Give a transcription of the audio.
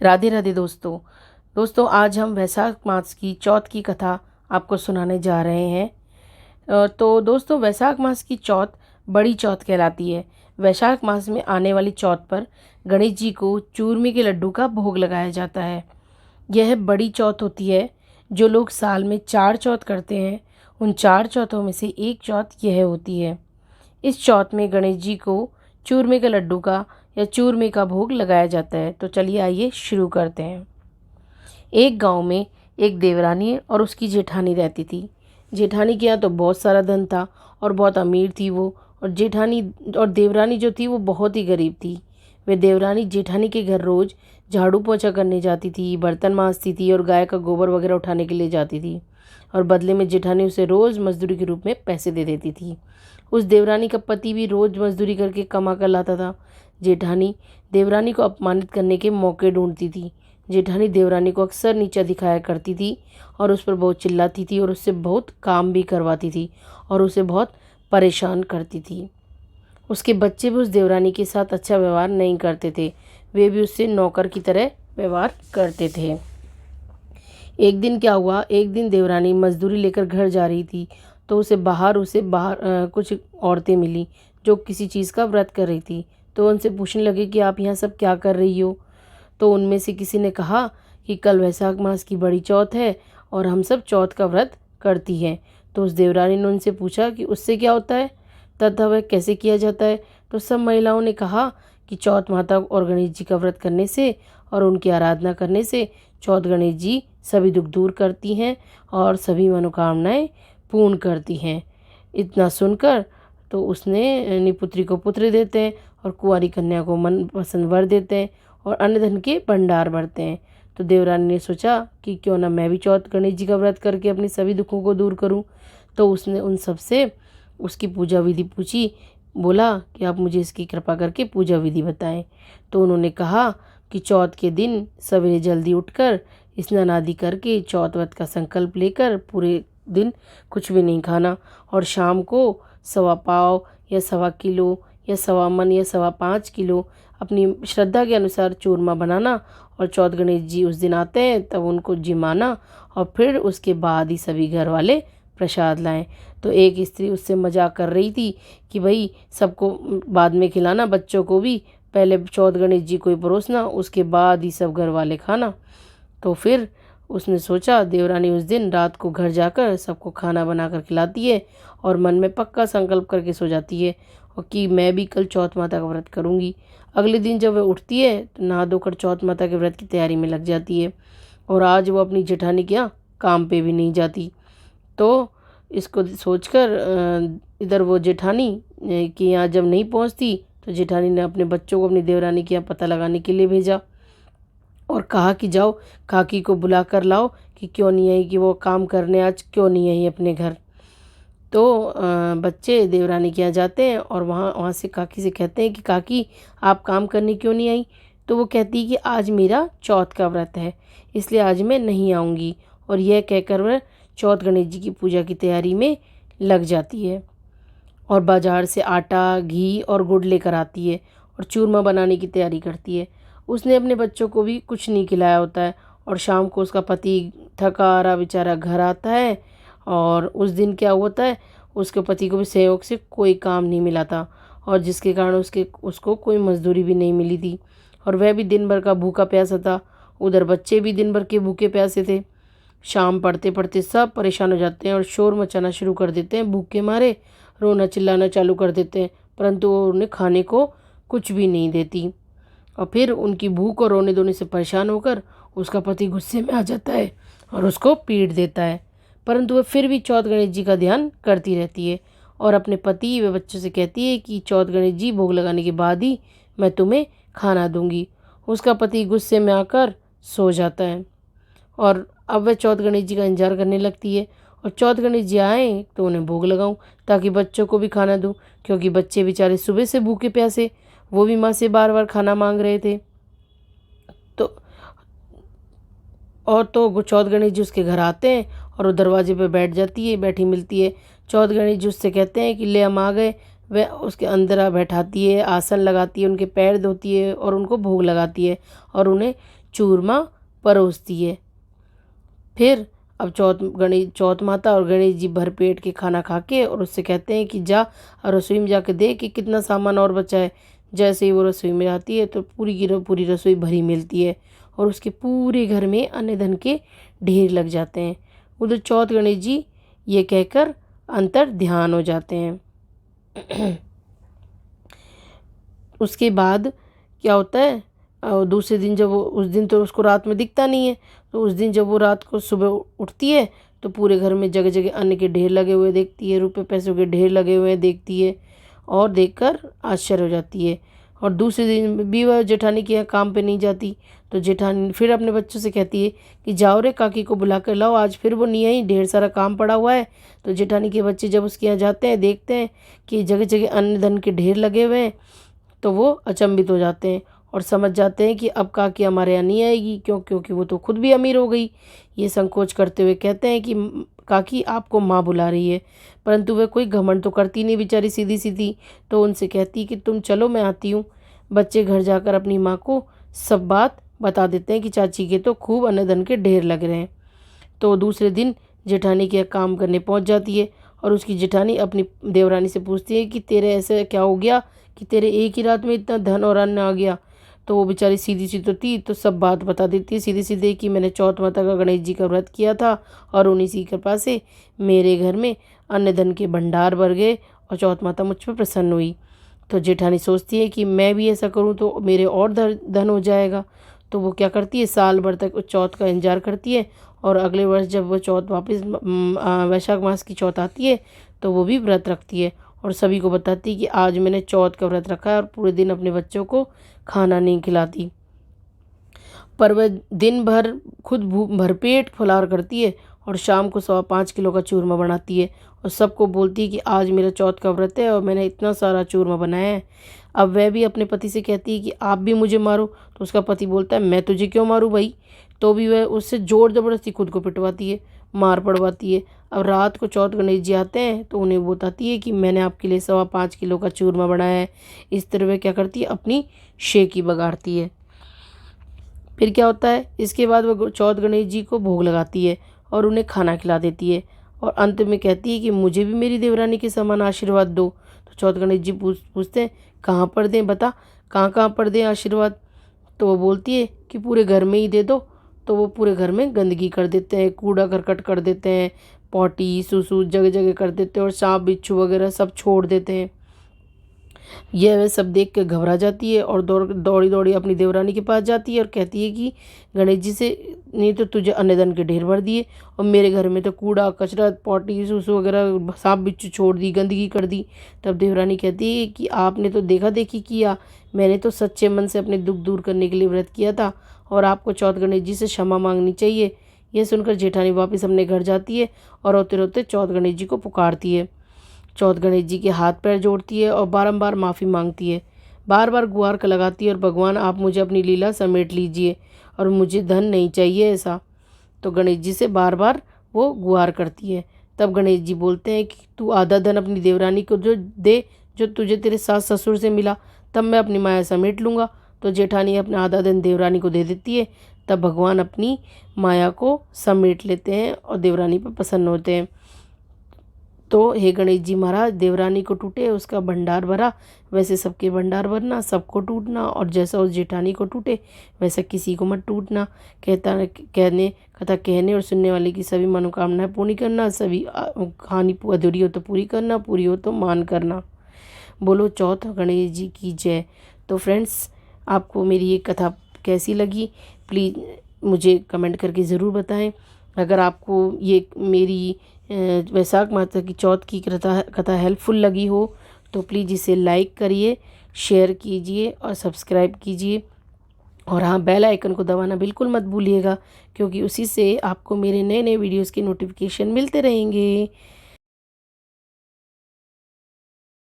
राधे राधे दोस्तों आज हम वैशाख मास की चौथ की कथा आपको सुनाने जा रहे हैं। तो दोस्तों वैशाख मास की चौथ बड़ी चौथ कहलाती है। वैशाख मास में आने वाली चौथ पर गणेश जी को चूरमे के लड्डू का भोग लगाया जाता है। यह बड़ी चौथ होती है। जो लोग साल में 4 चौथ करते हैं उन 4 चौथों में से एक चौथ यह होती है। इस चौथ में गणेश जी को चूरमे के लड्डू का या चूरमे का भोग लगाया जाता है। तो चलिए आइए शुरू करते हैं। एक गांव में एक देवरानी और उसकी जेठानी रहती थी। जेठानी के यहाँ तो बहुत सारा धन था और बहुत अमीर थी वो, और जेठानी और देवरानी जो थी वो बहुत ही गरीब थी। वे देवरानी जेठानी के घर रोज़ झाड़ू पोछा करने जाती थी, बर्तन मांजती थी और गाय का गोबर वगैरह उठाने के लिए जाती थी, और बदले में जेठानी उसे रोज़ मजदूरी के रूप में पैसे दे देती थी। उस देवरानी का पति भी रोज़ मजदूरी करके कमा कर लाता था। जेठानी देवरानी को अपमानित करने के मौके ढूंढती थी। जेठानी देवरानी को अक्सर नीचा दिखाया करती थी और उस पर बहुत चिल्लाती थी और उससे बहुत काम भी करवाती थी और उसे बहुत परेशान करती थी। उसके बच्चे भी उस देवरानी के साथ अच्छा व्यवहार नहीं करते थे। वे भी उससे नौकर की तरह व्यवहार करते थे। एक दिन क्या हुआ, एक दिन देवरानी मजदूरी लेकर घर जा रही थी तो उसे बाहर कुछ औरतें मिली जो किसी चीज़ का व्रत कर रही थी। तो उनसे पूछने लगे कि आप यहाँ सब क्या कर रही हो। तो उनमें से किसी ने कहा कि कल वैशाख मास की बड़ी चौथ है और हम सब चौथ का व्रत करती हैं। तो उस देवरानी ने उनसे पूछा कि उससे क्या होता है तथा वह कैसे किया जाता है। तो सब महिलाओं ने कहा कि चौथ माता और गणेश जी का व्रत करने से और उनकी आराधना करने से चौथ गणेश जी सभी दुख दूर करती हैं और सभी मनोकामनाएं पूर्ण करती हैं। इतना सुनकर तो उसने अपनी पुत्री को पुत्र देते हैं और कुंवारी कन्या को मन पसंद वर देते हैं और अन्न धन के भंडार भरते हैं। तो देवरानी ने सोचा कि क्यों ना मैं भी चौथ गणेश जी का व्रत करके अपने सभी दुखों को दूर करूं। तो उसने उन सब से उसकी पूजा विधि पूछी। बोला कि आप मुझे इसकी कृपा करके पूजा विधि बताएं। तो उन्होंने कहा कि चौथ के दिन सवेरे जल्दी उठकर स्नान आदि करके चौथ व्रत का संकल्प लेकर पूरे दिन कुछ भी नहीं खाना, और शाम को 1.25 या 1.25 किलो या 1.25 मन या 5.25 किलो अपनी श्रद्धा के अनुसार चूरमा बनाना, और चौथ गणेश जी उस दिन आते हैं तब उनको जिमाना, और फिर उसके बाद ही सभी घर वाले प्रसाद लाएं। तो एक स्त्री उससे मजाक कर रही थी कि भाई सबको बाद में खिलाना, बच्चों को भी पहले चौथ गणेश जी को ही परोसना, उसके बाद ही सब घर वाले खाना। तो फिर उसने सोचा देवरानी उस दिन रात को घर जाकर सबको खाना बनाकर खिलाती है और मन में पक्का संकल्प करके सो जाती है और कि मैं भी कल चौथ माता का व्रत करूँगी। अगले दिन जब वह उठती है तो नहा धोकर चौथ माता के व्रत की तैयारी में लग जाती है, और आज वो अपनी जेठानी के यहाँ काम पे भी नहीं जाती। तो इसको सोचकर इधर वो जेठानी के यहाँ जब नहीं पहुँचती तो जेठानी ने अपने बच्चों को अपनी देवरानी के यहाँ पता लगाने के लिए भेजा और कहा कि जाओ काकी को बुला कर लाओ कि क्यों नहीं आई, कि वो काम करने आज क्यों नहीं आई अपने घर। तो बच्चे देवरानी के यहाँ जाते हैं और वहाँ से काकी से कहते हैं कि काकी आप काम करने क्यों नहीं आई। तो वो कहती है कि आज मेरा चौथ का व्रत है इसलिए आज मैं नहीं आऊँगी, और यह कहकर वह चौथ गणेश जी की पूजा की तैयारी में लग जाती है और बाज़ार से आटा घी और गुड़ लेकर आती है और चूरमा बनाने की तैयारी करती है। उसने अपने बच्चों को भी कुछ नहीं खिलाया होता है, और शाम को उसका पति थका हारा बेचारा घर आता है, और उस दिन क्या होता है उसके पति को भी सहयोग से कोई काम नहीं मिला था, और जिसके कारण उसको कोई मजदूरी भी नहीं मिली थी, और वह भी दिन भर का भूखा प्यासा था। उधर बच्चे भी दिन भर के भूखे प्यासे थे। शाम पड़ते पड़ते सब परेशान हो जाते हैं और शोर मचाना शुरू कर देते हैं, भूख के मारे रोना चिल्लाना चालू कर देते हैं, परंतु वो उन्हें खाने को कुछ भी नहीं देती। और फिर उनकी भूख और रोने धोने से परेशान होकर उसका पति गुस्से में आ जाता है और उसको पीट देता है, परंतु वह फिर भी चौथ गणेश जी का ध्यान करती रहती है और अपने पति व बच्चों से कहती है कि चौथ गणेश जी भोग लगाने के बाद ही मैं तुम्हें खाना दूंगी। उसका पति गुस्से में आकर सो जाता है और अब वह चौथ गणेश जी का इंतजार करने लगती है, और चौथ गणेश जी आए तो उन्हें भोग लगाऊं ताकि बच्चों को भी खाना दूं, क्योंकि बच्चे बेचारे सुबह से भूखे प्यासे वो भी माँ से बार बार खाना मांग रहे थे। तो तो चौथ गणेश जी उसके घर आते हैं और वो दरवाजे पे बैठी मिलती है। चौथ गणेश जी उससे कहते हैं कि ले हम आ गए। वह उसके अंदर बैठाती है, आसन लगाती है, उनके पैर धोती है और उनको भोग लगाती है और उन्हें चूरमा परोसती है। फिर अब चौथ माता और गणेश जी भर पेट के खाना खा के और उससे कहते हैं कि जा रसोई में जाके देख कि कितना सामान और बचा है। जैसे ही वो रसोई में आती है तो पूरी की पूरी रसोई भरी मिलती है और उसके पूरे घर में अन्न धन के ढेर लग जाते हैं। उधर चौथ गणेश जी ये कहकर अंतर ध्यान हो जाते हैं। उसके बाद क्या होता है, दूसरे दिन जब वो, उस दिन तो उसको रात में दिखता नहीं है, तो उस दिन जब वो रात को सुबह उठती है तो पूरे घर में जगह जगह अन्न के ढेर लगे हुए देखती है, रुपए पैसों के ढेर लगे हुए देखती है और देखकर आश्चर्य हो जाती है। और दूसरे दिन भी वह जेठानी के यहाँ काम पे नहीं जाती, तो जेठानी फिर अपने बच्चों से कहती है कि जाओ रे काकी को बुला कर लाओ, आज फिर वो नहीं आई, ढेर सारा काम पड़ा हुआ है। तो जेठानी के बच्चे जब उसके यहाँ जाते हैं, देखते हैं कि जगह जगह अन्न धन के ढेर लगे हुए हैं, तो वो अचंभित हो जाते हैं और समझ जाते हैं कि अब काकी हमारे यहाँ नहीं आएगी, क्योंकि वो तो खुद भी अमीर हो गई। ये संकोच करते हुए कहते हैं कि काकी आपको माँ बुला रही है, परंतु वह कोई घमंड तो करती नहीं बेचारी, सीधी सीधी। तो उनसे कहती कि तुम चलो मैं आती हूँ। बच्चे घर जाकर अपनी माँ को सब बात बता देते हैं कि चाची के तो खूब अन्न धन के ढेर लग रहे हैं। तो दूसरे दिन जेठानी के यहाँ काम करने पहुँच जाती है और उसकी जेठानी अपनी देवरानी से पूछती है कि तेरे ऐसे क्या हो गया कि तेरे एक ही रात में इतना धन और अन्न आ गया। तो वो बेचारी सीधी सी तो थी, तो सब बात बता देती है सीधी सीधे कि मैंने चौथ माता का गणेश जी का व्रत किया था और उन्हीं की कृपा से मेरे घर में अन्न धन के भंडार भर गए और चौथ माता मुझ पर प्रसन्न हुई। तो जेठानी सोचती है कि मैं भी ऐसा करूं तो मेरे और धन हो जाएगा। तो वो क्या करती है, साल भर तक उस चौथ का इंतजार करती है और अगले वर्ष जब वो चौथ वापस वैशाख मास की चौथ आती है तो वो भी व्रत रखती है और सभी को बताती है कि आज मैंने चौथ का व्रत रखा है और पूरे दिन अपने बच्चों को खाना नहीं खिलाती। पर वह दिन भर खुद भरपेट फलार करती है और शाम को 5.25 किलो का चूरमा बनाती है और सबको बोलती है कि आज मेरा चौथ का व्रत है और मैंने इतना सारा चूरमा बनाया है। अब वह भी अपने पति से कहती है कि आप भी मुझे मारो, तो उसका पति बोलता है मैं तुझे क्यों मारूं भाई। तो भी वह उससे जोर ज़बरदस्ती खुद को पिटवाती है, मार पड़वाती है। अब रात को चौथ गणेश जी आते हैं तो उन्हें बताती है कि मैंने आपके लिए 5.25 किलो का चूरमा बनाया है। इस तरह वह क्या करती है, अपनी शेकी बगाड़ती है। फिर क्या होता है, इसके बाद वह चौथ गणेश जी को भोग लगाती है और उन्हें खाना खिला देती है और अंत में कहती है कि मुझे भी मेरी देवरानी के समान आशीर्वाद दो। तो चौथ गणेश जी पूछते हैं कहाँ पर दें, बता कहाँ कहाँ पर दें आशीर्वाद। तो वो बोलती है कि पूरे घर में ही दे दो। तो वो पूरे घर में गंदगी कर देते हैं, कूड़ा करकट कर देते हैं, पॉटी सुसु जगह जगह कर देते हैं और सांप बिच्छू वगैरह सब छोड़ देते हैं। यह वह सब देख कर घबरा जाती है और दौड़ी दौड़ी अपनी देवरानी के पास जाती है और कहती है कि गणेश जी से नहीं तो तुझे अन्नदान के ढेर भर दिए और मेरे घर में तो कूड़ा कचरा पॉटी सूसू वगैरह सांप बिच्छू छोड़ दी, गंदगी कर दी। तब देवरानी कहती है कि आपने तो देखा देखी किया, मैंने तो सच्चे मन से अपने दुख दूर करने के लिए व्रत किया था और आपको चौथ गणेश जी से क्षमा मांगनी चाहिए। यह सुनकर जेठानी वापस अपने घर जाती है और रोते रोते चौथ गणेश जी को पुकारती है। चौथ गणेश जी के हाथ पैर जोड़ती है और बारंबार माफ़ी मांगती है, बार बार गुहार लगाती है और भगवान आप मुझे अपनी लीला समेट लीजिए और मुझे धन नहीं चाहिए ऐसा। तो गणेश जी से बार बार वो गुहार करती है। तब गणेश जी बोलते हैं कि तू आधा धन अपनी देवरानी को जो दे जो तुझे तेरे सास ससुर से मिला, तब मैं अपनी माया समेट लूँगा। तो जेठानी अपना आधा धन देवरानी को दे देती है। तब भगवान अपनी माया को समेट लेते हैं और देवरानी पर प्रसन्न होते हैं। तो हे गणेश जी महाराज, देवरानी को टूटे उसका भंडार भरा, वैसे सबके भंडार भरना, सबको टूटना, और जैसा उस जेठानी को टूटे वैसा किसी को मत टूटना। कथा कहने और सुनने वाले की सभी मनोकामनाएं पूरी करना, सभी कहानी अधूरी हो तो पूरी करना, पूरी हो तो मान करना। बोलो चौथ गणेश जी की जय। तो फ्रेंड्स, आपको मेरी ये कथा कैसी लगी प्लीज़ मुझे कमेंट करके ज़रूर बताएं। अगर आपको ये मेरी वैशाख माता की चौथ की कथा हेल्पफुल लगी हो तो प्लीज़ इसे लाइक करिए, शेयर कीजिए और सब्सक्राइब कीजिए। और हाँ, बेल आइकन को दबाना बिल्कुल मत भूलिएगा, क्योंकि उसी से आपको मेरे नए नए वीडियोस के नोटिफिकेशन मिलते रहेंगे।